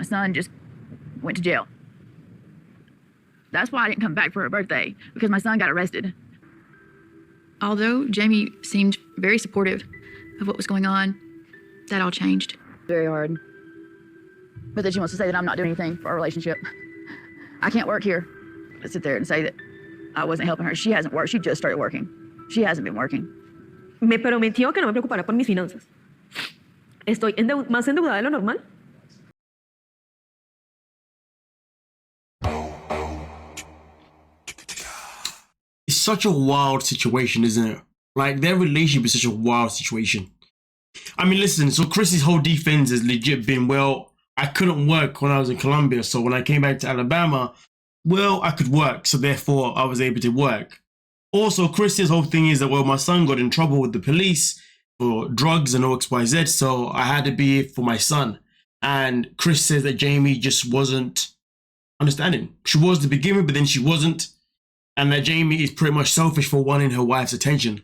my son just went to jail. That's why I didn't come back for her birthday, because my son got arrested. Although Jeymi seemed very supportive of what was going on, that all changed. Very hard. But then she wants to say that I'm not doing anything for our relationship. I can't work here. I sit there and say that I wasn't helping her. She hasn't worked. She just started working. She hasn't been working. Me prometió que no me preocupara por mis finanzas. Estoy más endeudada de lo normal. It's such a wild situation, isn't it? Like, their relationship is such a wild situation. I mean, listen, so Kris's whole defense has legit been, well, I couldn't work when I was in Colombia, so when I came back to Alabama, well, I could work, so therefore I was able to work. Also, Kris's whole thing is that, well, my son got in trouble with the police for drugs and XYZ, so I had to be here for my son. And Kris says that Jeymi just wasn't understanding. She was to begin with, but then she wasn't. And that Jeymi is pretty much selfish for wanting her wife's attention.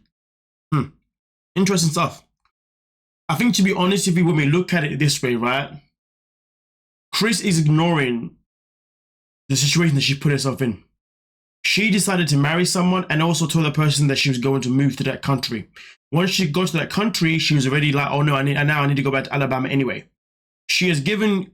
Interesting stuff. I think, to be honest with you, when we look at it this way, right? Kris is ignoring the situation that she put herself in. She decided to marry someone and also told that person that she was going to move to that country. Once she got to that country, she was already like, oh no, now I need to go back to Alabama anyway. She has given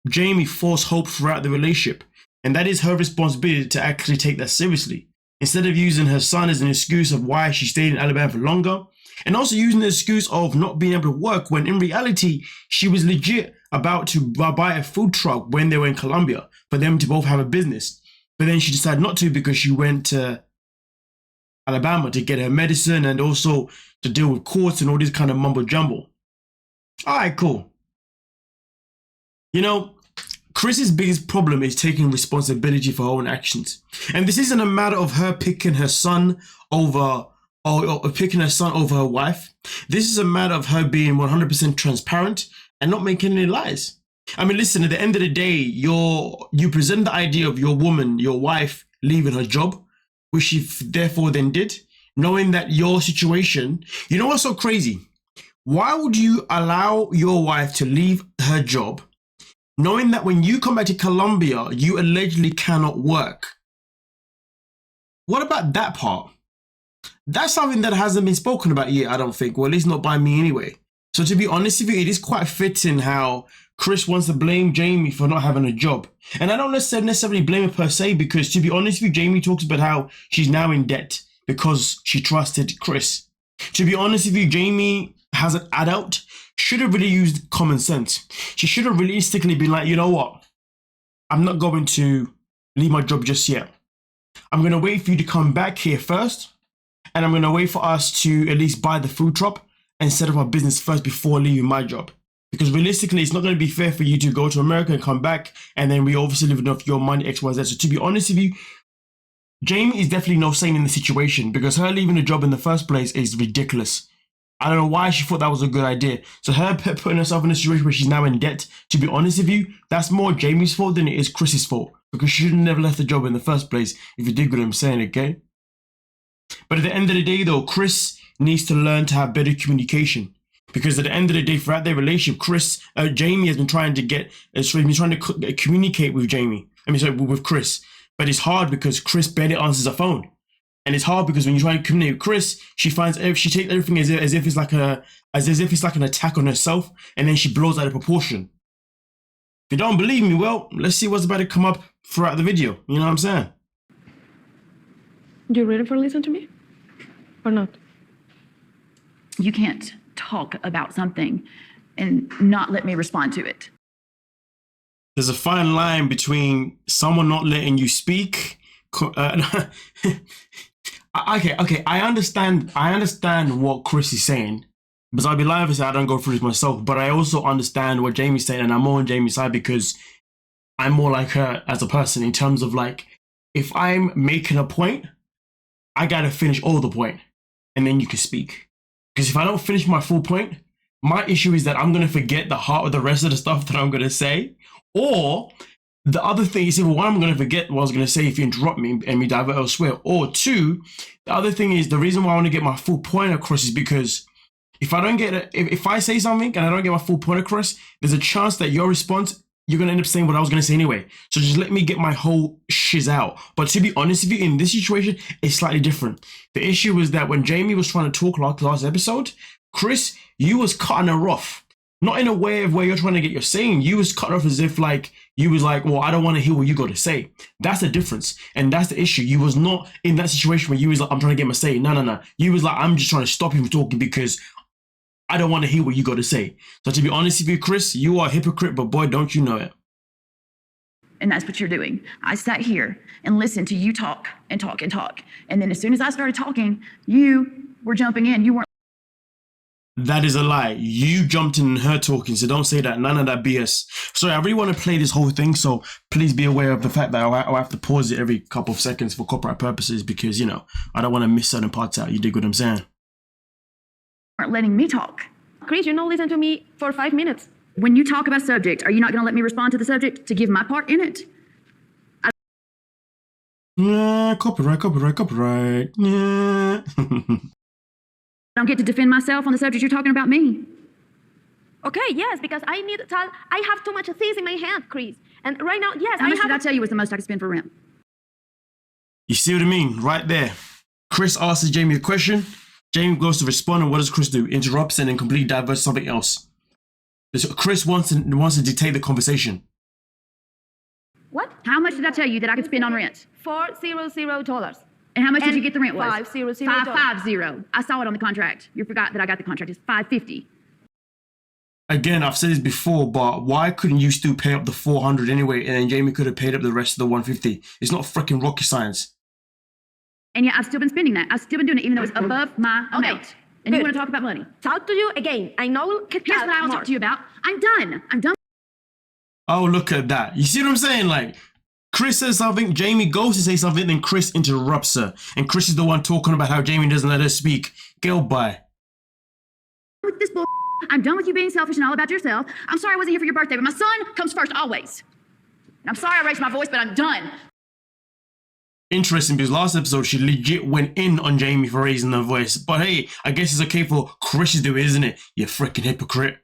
Jeymi false hope throughout the relationship. And that is her responsibility to actually take that seriously. Instead of using her son as an excuse of why she stayed in Alabama for longer, and also using the excuse of not being able to work, when in reality, she was legit about to buy a food truck when they were in Colombia for them to both have a business. But then she decided not to because she went to Alabama to get her medicine and also to deal with courts and all this kind of mumbo jumbo. All right, cool. You know, Kris's biggest problem is taking responsibility for her own actions. And this isn't a matter of her picking her son over or picking her son over her wife. This is a matter of her being 100% transparent and not making any lies. I mean, listen, at the end of the day, you present the idea of your woman, your wife, leaving her job, which she therefore then did, knowing that your situation, you know what's so crazy? Why would you allow your wife to leave her job, knowing that when you come back to Colombia, you allegedly cannot work? What about that part? That's something that hasn't been spoken about yet, I don't think. Well, at least not by me anyway. So to be honest with you, it is quite fitting how Kris wants to blame Jeymi for not having a job. And I don't necessarily blame her per se, because to be honest with you, Jeymi talks about how she's now in debt because she trusted Kris. To be honest with you, Jeymi, as an adult, should have really used common sense. She should have realistically been like, you know what? I'm not going to leave my job just yet. I'm going to wait for you to come back here first. And I'm going to wait for us to at least buy the food truck and set up our business first before leaving my job. Because realistically, it's not going to be fair for you to go to America and come back, and then we obviously living off your money, XYZ. So to be honest with you, Jeymi is definitely no saint in the situation, because her leaving the job in the first place is ridiculous. I don't know why she thought that was a good idea. So her putting herself in a situation where she's now in debt, to be honest with you, that's more Jeymi's fault than it is Kris's fault. Because she should have never left the job in the first place, if you dig what I'm saying, okay? But at the end of the day though, Kris needs to learn to have better communication. Because at the end of the day, throughout their relationship, Jeymi has been trying to communicate with with Kris. But it's hard because Kris barely answers her phone. And it's hard because when you try to communicate with Kris, she takes everything as if it's like an attack on herself, and then she blows out of proportion. If you don't believe me, well, let's see what's about to come up throughout the video. You know what I'm saying? You ready for listen to me? Or not? You can't talk about something and not let me respond to it. There's a fine line between someone not letting you speak. Okay. I understand what Kris is saying, because I'll be lying if I say I don't go through this myself. But I also understand what Jeymi's saying, and I'm more on Jeymi's side because I'm more like her as a person in terms of, like, if I'm making a point, I gotta finish all the point, and then you can speak. Because if I don't finish my full point, my issue is that I'm gonna forget the heart of the rest of the stuff that I'm gonna say. Or the other thing is, well, one, I'm gonna forget what I was gonna say if you interrupt me and me divert elsewhere. Or two, the other thing is, the reason why I want to get my full point across is because if I don't get if I say something and I don't get my full point across, there's a chance that your response, you're going to end up saying what I was going to say anyway. So just let me get my whole shiz out. But to be honest with you, in this situation, it's slightly different. The issue was that when Jeymi was trying to talk last episode, Kris, you was cutting her off. Not in a way of where you're trying to get your saying. You was cutting off as if like, you was like, well, I don't want to hear what you got to say. That's the difference. And that's the issue. You was not in that situation where you was like, I'm trying to get my say. No. You was like, I'm just trying to stop you from talking because I don't want to hear what you got to say. So to be honest with you, Kris, you are a hypocrite, but boy, don't you know it. And that's what you're doing. I sat here and listened to you talk and talk and talk. And then as soon as I started talking, you were jumping in. You weren't. That is a lie. You jumped in her talking, so don't say that. None of that BS. Sorry, I really want to play this whole thing, so please be aware of the fact that I'll have to pause it every couple of seconds for copyright purposes because, you know, I don't want to miss certain parts out. You dig what I'm saying? Weren't letting me talk. Kris, you don't listen to me for 5 minutes. When you talk about a subject, are you not going to let me respond to the subject to give my part in it? Yeah, copyright. Yeah. I don't get to defend myself on the subject you're talking about me. Okay, yes, because I need to I have too much things in my hand, Kris. And right now, yes, How much did I tell you was the most I could spend for rent? You see what I mean? Right there. Kris asks Jeymi a question. Jeymi goes to respond, and what does Kris do? Interrupts and then completely diverts something else. So Kris wants to dictate the conversation. What? How much did I tell you that I could spend on rent? $400. And how much did you get the rent was? $500. 550. I saw it on the contract. You forgot that I got the contract. It's $550. Again, I've said this before, but why couldn't you still pay up the $400 anyway, and then Jeymi could have paid up the rest of the $150? It's not freaking rocket science. And yet I've still been spending that. I've still been doing it even though it's above my amount. And you want to talk about money? Talk to you again. I know. Here's what I will talk to you about. I'm done. Oh, look at that. You see what I'm saying? Like, Kris says something, Jeymi goes to say something, then Kris interrupts her. And Kris is the one talking about how Jeymi doesn't let her speak. Girl, bye. With this bull, I'm done with you being selfish and all about yourself. I'm sorry I wasn't here for your birthday, but my son comes first always. And I'm sorry I raised my voice, but I'm done. Interesting, because last episode, she legit went in on Jeymi for raising her voice. But hey, I guess it's okay for Kris to do it, isn't it? You freaking hypocrite.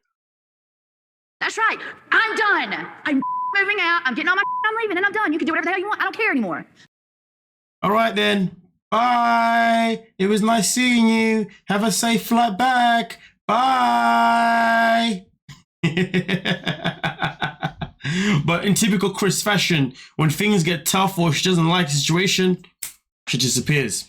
That's right. I'm done. I'm moving out. I'm getting all my I'm leaving, and I'm done. You can do whatever the hell you want. I don't care anymore. All right, then. Bye. It was nice seeing you. Have a safe flight back. Bye. But in typical Kris fashion, when things get tough or she doesn't like the situation, she disappears.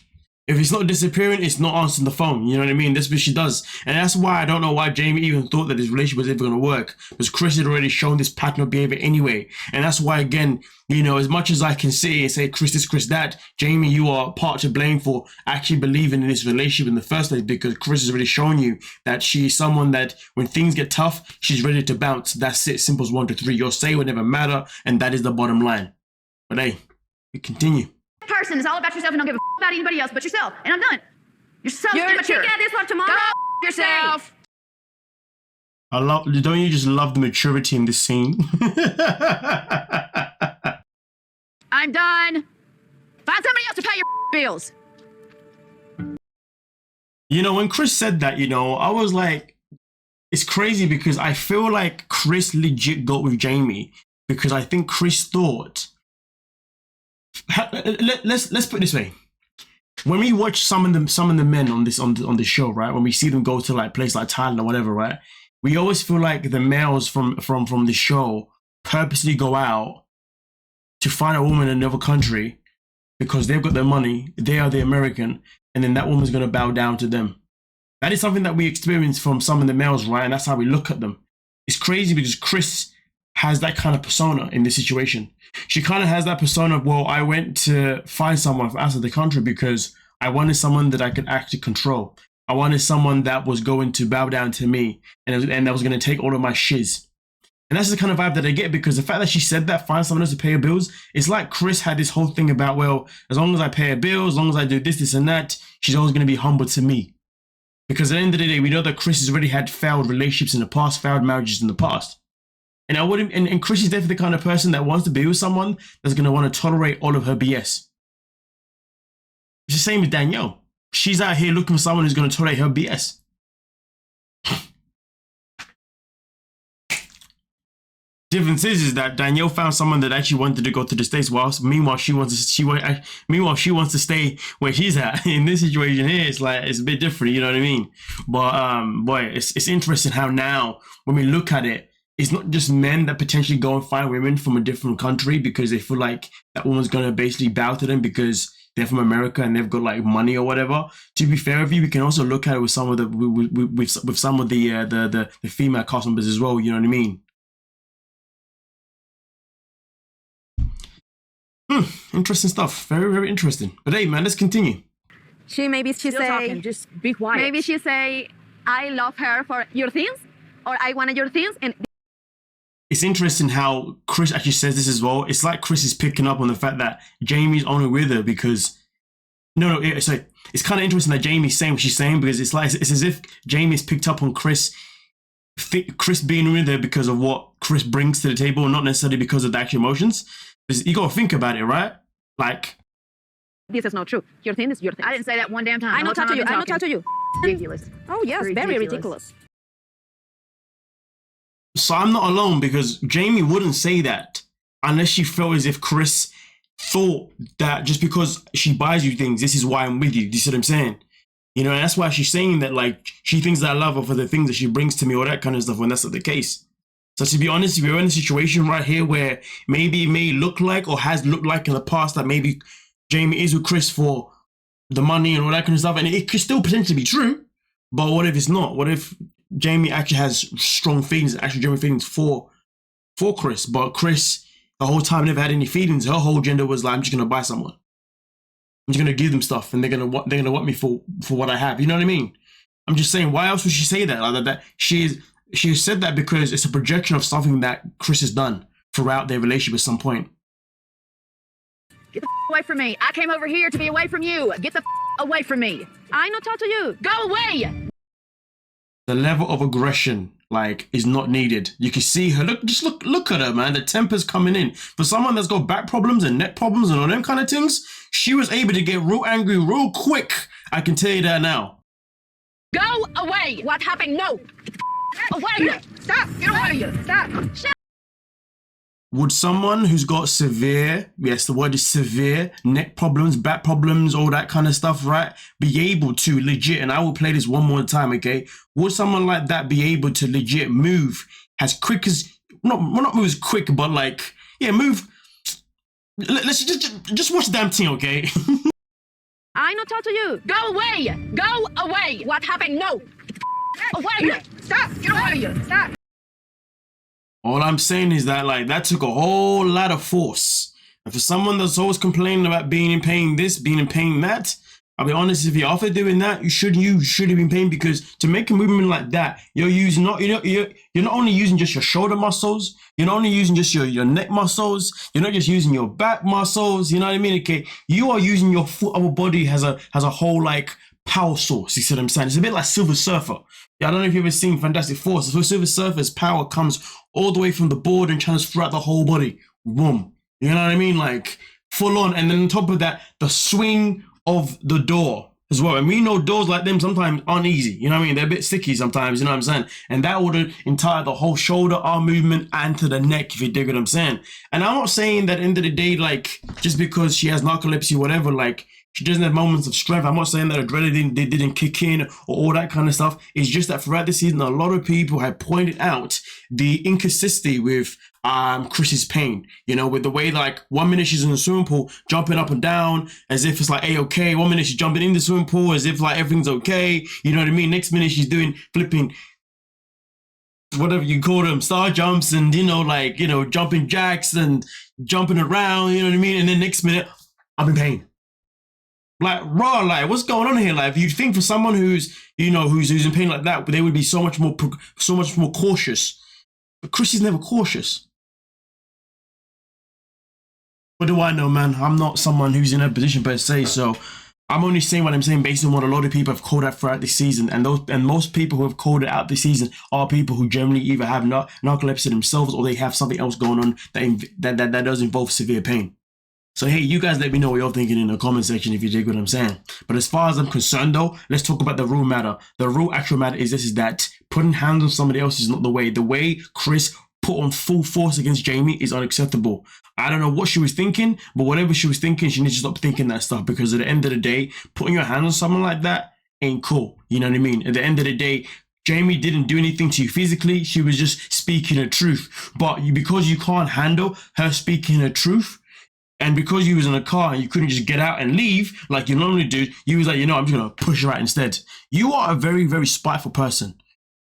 If it's not disappearing, it's not answering the phone. You know what I mean? That's what she does. And that's why I don't know why Jeymi even thought that this relationship was ever going to work. Because Kris had already shown this pattern of behavior anyway. And that's why, again, you know, as much as I can say Kris this, Kris that, Jeymi, you are part to blame for actually believing in this relationship in the first place, because Kris has already shown you that she is someone that when things get tough, she's ready to bounce. That's it. Simple as 1, 2, 3. Your say will never matter. And that is the bottom line. But hey, we continue. Person is all about yourself and don't give a about anybody else but yourself. And I'm done. You're so immature. Get this for tomorrow. Go yourself. Don't you just love the maturity in this scene? I'm done. Find somebody else to pay your bills. You know, when Kris said that, you know, I was like, it's crazy because I feel like Kris legit got with Jeymi because I think Kris thought. Let's put it this way. When we watch some of the men on the show, right? When we see them go to like places like Thailand or whatever, right? We always feel like the males from the show purposely go out to find a woman in another country because they've got their money, they are the American, and then that woman's gonna bow down to them. That is something that we experience from some of the males, right? And that's how we look at them. It's crazy because Kris has that kind of persona in this situation. She kind of has that persona of, well, I went to find someone from outside the country because I wanted someone that I could actually control. I wanted someone that was going to bow down to me and that was going to take all of my shiz. And that's the kind of vibe that I get, because the fact that she said that, find someone else to pay her bills, it's like Kris had this whole thing about, well, as long as I pay her bills, as long as I do this, and that, she's always going to be humble to me. Because at the end of the day, we know that Kris has already had failed relationships in the past, failed marriages in the past. And I wouldn't, and Kris is definitely the kind of person that wants to be with someone that's going to want to tolerate all of her BS. It's the same with Danielle. She's out here looking for someone who's going to tolerate her BS. Difference is that Danielle found someone that actually wanted to go to the States, whilst meanwhile she wants to stay where she's at. In this situation here, it's a bit different, you know what I mean? But boy, it's interesting how now when we look at it, it's not just men that potentially go and find women from a different country because they feel like that woman's gonna basically bow to them because they're from America and they've got like money or whatever. To be fair with you, we can also look at it with some of with some of the female cast members as well. You know what I mean? Interesting stuff. Very, very interesting. But hey, man, let's continue. Maybe she Still say, talking, just be quiet. maybe she say, I love her for your things, or I wanted your things, and It's interesting how Kris actually says this as well. It's like Kris is picking up on the fact that Jeymi's only with her because it's kind of interesting that Jeymi's saying what she's saying because it's as if Jeymi's picked up on Kris being with her because of what Kris brings to the table, not necessarily because of the actual emotions. You gotta think about it, right? Like, this is not true. Your thing is your thing. I didn't say that one damn time. I The not whole talk time to you. I've I been not talk to you. Ridiculous. Oh yes, very ridiculous. so I'm not alone because Jeymi wouldn't say that unless she felt as if Kris thought that just because she buys you things, this is why I'm with you. Do you see what I'm saying? You know, and that's why she's saying that, like, she thinks that I love her for the things that she brings to me, all that kind of stuff, when that's not the case. So to be honest, we're in a situation right here where maybe it may look like or has looked like in the past that maybe Jeymi is with Kris for the money and all that kind of stuff. And it could still potentially be true. But what if it's not? What if Jeymi actually has strong feelings, actually genuine feelings for Kris? But Kris, the whole time, never had any feelings. Her whole agenda was like, I'm just going to buy someone. I'm just going to give them stuff and they're going to want me for what I have. You know what I mean? I'm just saying, why else would she say that? Like that she said that because it's a projection of something that Kris has done throughout their relationship at some point. Get the away from me. I came over here to be away from you. Get the away from me. I not talk to you. Go away. The level of aggression, like, is not needed. You can see her. Look at her, man. The temper's coming in. For someone that's got back problems and neck problems and all them kind of things, she was able to get real angry real quick. I can tell you that now. Go away. What happened? No. Away. Stop. Get away. Stop. Shut. Would someone who's got severe, yes, the word is severe, neck problems, back problems, all that kind of stuff, right, be able to legit, and I will play this one more time, okay? Would someone like that be able to legit move as quick as, not move as quick, but like, yeah, move. Let's just watch the damn thing, okay? I not talk to you. Go away. Go away. What happened? No. Away. Stop. Get away. Stop. All I'm saying is that, like, that took a whole lot of force. And for someone that's always complaining about being in pain this, being in pain that, I'll be honest, if you're after doing that, you should have been pain, because to make a movement like that, you're not only using just your shoulder muscles, you're not only using just your neck muscles, you're not just using your back muscles, you know what I mean? Okay, you are using your full upper body as a whole, like, power source. You see what I'm saying? It's a bit like Silver Surfer. Yeah, I don't know if you've ever seen Fantastic Four. So Silver Surfer's power comes all the way from the board and transfers throughout the whole body. Boom. You know what I mean? Like, full on. And then on top of that, the swing of the door as well. And we know doors like them sometimes aren't easy. You know what I mean? They're a bit sticky sometimes, you know what I'm saying? And that would entire the whole shoulder, arm movement, and to the neck, if you dig what I'm saying. And I'm not saying that at the end of the day, like, just because she has narcolepsy or whatever, like, she doesn't have moments of strength. I'm not saying that adrenaline didn't kick in or all that kind of stuff. It's just that throughout the season, a lot of people have pointed out the inconsistency with Kris's pain. You know, with the way, like, 1 minute she's in the swimming pool, jumping up and down as if it's like A-okay. 1 minute she's jumping in the swimming pool as if like everything's okay. You know what I mean? Next minute she's doing flipping, whatever you call them, star jumps and, you know, like, you know, jumping jacks and jumping around, you know what I mean? And then next minute, I'm in pain. Like, raw, like, what's going on here? Like, if you think for someone who's, you know, who's in pain like that, they would be so much more cautious. But Kris is never cautious. What do I know, man? I'm not someone who's in a position per se, so I'm only saying what I'm saying based on what a lot of people have called out throughout this season. And most people who have called it out this season are people who generally either have narcolepsy themselves or they have something else going on that does involve severe pain. So, hey, you guys let me know what you're thinking in the comment section if you dig what I'm saying. But as far as I'm concerned, though, let's talk about the real matter. The real actual matter is that putting hands on somebody else is not the way. The way Kris put on full force against Jeymi is unacceptable. I don't know what she was thinking, but whatever she was thinking, she needs to stop thinking that stuff, because at the end of the day, putting your hand on someone like that ain't cool. You know what I mean? At the end of the day, Jeymi didn't do anything to you physically. She was just speaking her truth. But because you can't handle her speaking her truth, and because you was in a car and you couldn't just get out and leave like you normally do, you was like, you know, I'm just going to push her out instead. You are a very, very spiteful person.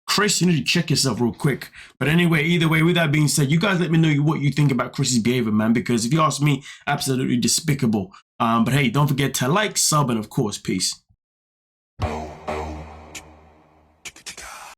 Kris, you need to check yourself real quick. But anyway, either way, with that being said, you guys let me know what you think about Kris's behavior, man, because if you ask me, absolutely despicable. But hey, don't forget to like, sub, and of course, peace.